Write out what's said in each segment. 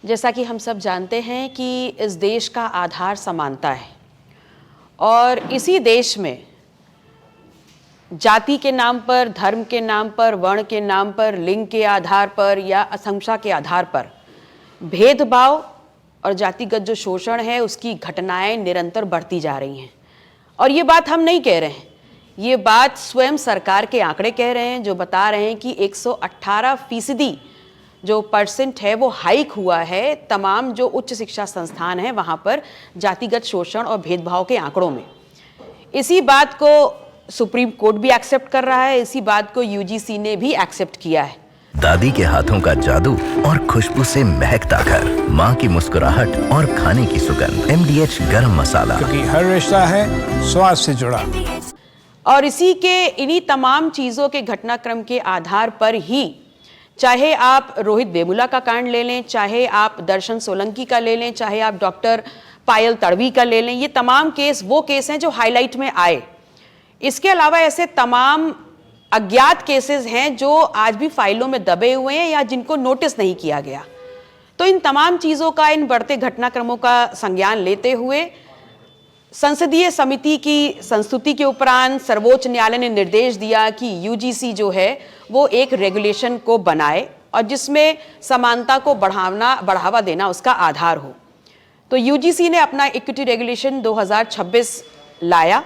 जैसा कि हम सब जानते हैं कि इस देश का आधार समानता है और इसी देश में जाति के नाम पर, धर्म के नाम पर, वर्ण के नाम पर, लिंग के आधार पर या असंख्या के आधार पर भेदभाव और जातिगत जो शोषण है उसकी घटनाएं निरंतर बढ़ती जा रही हैं। और ये बात हम नहीं कह रहे हैं, ये बात स्वयं सरकार के आंकड़े कह रहे हैं, जो बता रहे हैं कि 118% जो परसेंट है वो हाइक हुआ है तमाम जो उच्च शिक्षा संस्थान हैं वहाँ पर जातिगत शोषण और भेदभाव के आंकड़ों में। इसी बात को सुप्रीम कोर्ट भी एक्सेप्ट कर रहा है, इसी बात को यूजीसी ने भी एक्सेप्ट किया है। दादी के हाथों का जादू और खुशबू से महकता घर, माँ की मुस्कुराहट और खाने की सुगंध, MDH गरम मसाला, क्योंकि हर रिश्ता है स्वाद से जुड़ा। और इसी के इन्हीं तमाम चीज़ों के घटनाक्रम के आधार पर ही, चाहे आप रोहित वेमुला का कांड ले लें, चाहे आप दर्शन सोलंकी का ले लें, चाहे आप डॉक्टर पायल तड़वी का ले लें, ये तमाम केस वो केस हैं जो हाईलाइट में आए। इसके अलावा ऐसे तमाम अज्ञात केसेस हैं जो आज भी फाइलों में दबे हुए हैं या जिनको नोटिस नहीं किया गया। तो इन तमाम चीज़ों का, इन बढ़ते घटनाक्रमों का संज्ञान लेते हुए संसदीय समिति की संस्तुति के उपरांत सर्वोच्च न्यायालय ने निर्देश दिया कि यूजीसी जो है वो एक रेगुलेशन को बनाए और जिसमें समानता को बढ़ावा देना उसका आधार हो। तो यूजीसी ने अपना इक्विटी रेगुलेशन 2026 लाया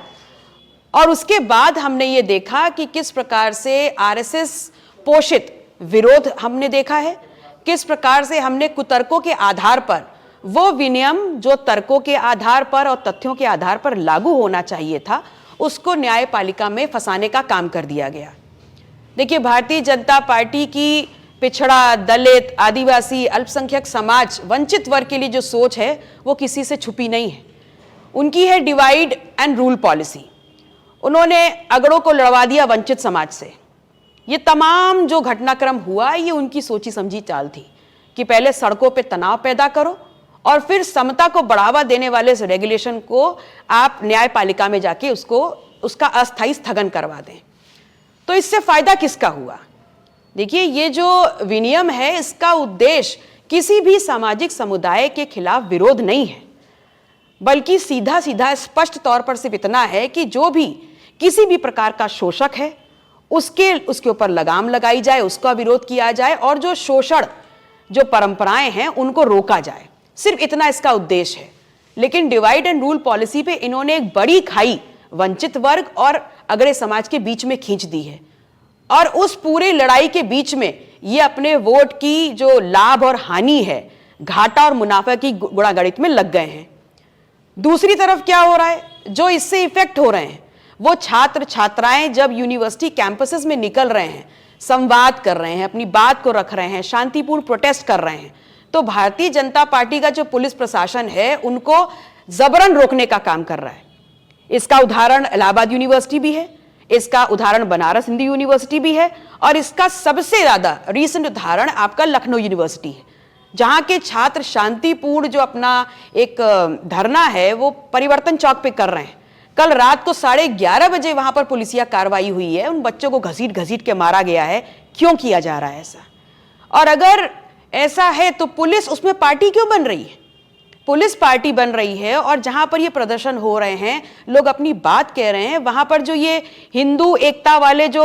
और उसके बाद हमने ये देखा कि किस प्रकार से आरएसएस पोषित विरोध हमने देखा है, किस प्रकार से हमने कुतर्कों के आधार पर वो विनियम जो तर्कों के आधार पर और तथ्यों के आधार पर लागू होना चाहिए था उसको न्यायपालिका में फंसाने का काम कर दिया गया। देखिए, भारतीय जनता पार्टी की पिछड़ा, दलित, आदिवासी, अल्पसंख्यक समाज, वंचित वर्ग के लिए जो सोच है वो किसी से छुपी नहीं है। उनकी है डिवाइड एंड रूल पॉलिसी। उन्होंने अगड़ों को लड़वा दिया वंचित समाज से। ये तमाम जो घटनाक्रम हुआ ये उनकी सोची समझी चाल थी कि पहले सड़कों पे तनाव पैदा करो और फिर समता को बढ़ावा देने वाले इस रेगुलेशन को आप न्यायपालिका में जाके उसका अस्थायी स्थगन करवा दें। तो इससे फायदा किसका हुआ? देखिए, ये जो विनियम है इसका उद्देश्य किसी भी सामाजिक समुदाय के खिलाफ विरोध नहीं है, बल्कि सीधा सीधा स्पष्ट तौर पर सिर्फ इतना है कि जो भी किसी भी प्रकार का शोषक है उसके ऊपर लगाम लगाई जाए, उसका विरोध किया जाए और जो शोषण जो परंपराएं हैं उनको रोका जाए। सिर्फ इतना इसका उद्देश्य है। लेकिन डिवाइड एंड रूल पॉलिसी पे इन्होंने एक बड़ी खाई वंचित वर्ग और अगड़े समाज के बीच में खींच दी है और उस पूरी लड़ाई के बीच में ये अपने वोट की जो लाभ और हानि है, घाटा और मुनाफा की गुणागणित में लग गए हैं। दूसरी तरफ क्या हो रहा है, जो इससे इफेक्ट हो रहे हैं वो छात्र छात्राएं जब यूनिवर्सिटी कैंपसेस में निकल रहे हैं, संवाद कर रहे हैं, अपनी बात को रख रहे हैं, शांतिपूर्ण प्रोटेस्ट कर रहे हैं, तो भारतीय जनता पार्टी का जो पुलिस प्रशासन है उनको जबरन रोकने का काम कर रहा है। इसका उदाहरण इलाहाबाद यूनिवर्सिटी भी है, इसका उदाहरण बनारस हिंदू यूनिवर्सिटी भी है और इसका सबसे ज्यादा रीसेंट उदाहरण आपका लखनऊ यूनिवर्सिटी है, जहां के छात्र शांतिपूर्ण जो अपना एक धरना है वो परिवर्तन चौक पे कर रहे हैं। कल रात को 11:30 बजे वहां पर पुलिसिया कार्रवाई हुई है, उन बच्चों को घसीट घसीट के मारा गया है। क्यों किया जा रहा है ऐसा? और अगर ऐसा है तो पुलिस उसमें पार्टी क्यों बन रही है? पुलिस पार्टी बन रही है और जहां पर ये प्रदर्शन हो रहे हैं, लोग अपनी बात कह रहे हैं, वहां पर जो ये हिंदू एकता वाले जो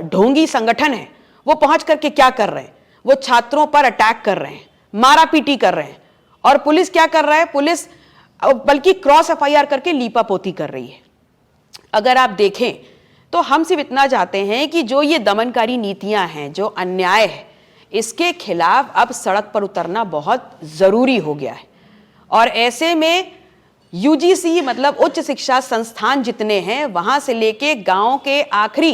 ढोंगी संगठन है वो पहुंच करके क्या कर रहे हैं? वो छात्रों पर अटैक कर रहे हैं, मारा पीटी कर रहे हैं। और पुलिस क्या कर रहा है? पुलिस बल्कि क्रॉस FIR करके लीपापोती कर रही है। अगर आप देखें तो हम सिर्फ इतना चाहते हैं कि जो ये दमनकारी नीतियां हैं, जो अन्याय है, इसके खिलाफ अब सड़क पर उतरना बहुत जरूरी हो गया है। और ऐसे में यूजीसी मतलब उच्च शिक्षा संस्थान जितने हैं वहां से लेके गांव के आखिरी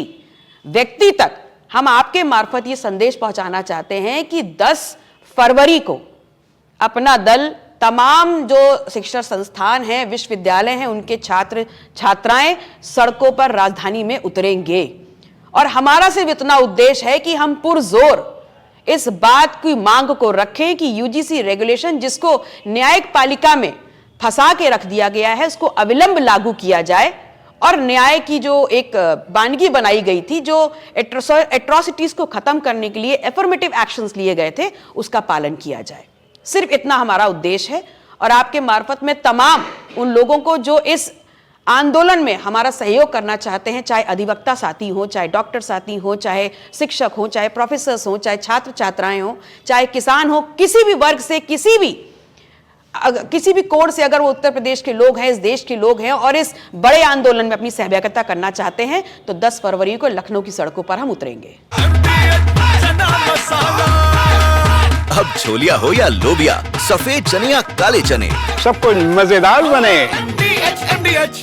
व्यक्ति तक हम आपके मार्फत ये संदेश पहुंचाना चाहते हैं कि 10 फरवरी को अपना दल, तमाम जो शिक्षा संस्थान हैं, विश्वविद्यालय हैं, उनके छात्र छात्राएं सड़कों पर राजधानी में उतरेंगे। और हमारा सिर्फ इतना उद्देश्य है कि हम पुरजोर इस बात की मांग को रखें कि यूजीसी रेगुलेशन जिसको न्यायिक पालिका में फंसा के रख दिया गया है उसको अविलंब लागू किया जाए और न्याय की जो एक वानगी बनाई गई थी, जो एट्रोसिटीज को खत्म करने के लिए एफर्मेटिव एक्शंस लिए गए थे, उसका पालन किया जाए। सिर्फ इतना हमारा उद्देश्य है और आपके मार्फत में तमाम उन लोगों को जो इस आंदोलन में हमारा सहयोग करना चाहते हैं, चाहे अधिवक्ता साथी हो, चाहे डॉक्टर साथी हो, चाहे शिक्षक हो, चाहे प्रोफेसर्स हो, चाहे छात्र छात्राएं हो, चाहे किसान हो, किसी भी वर्ग से, किसी भी कोण से अगर वो उत्तर प्रदेश के लोग हैं, इस देश के लोग हैं और इस बड़े आंदोलन में अपनी सहभागिता करना चाहते हैं तो 10 फरवरी को लखनऊ की सड़कों पर हम उतरेंगे। अब छोलिया हो या लोबिया, सफेद चने या काले चने, सब कुछ मजेदार बने। MDH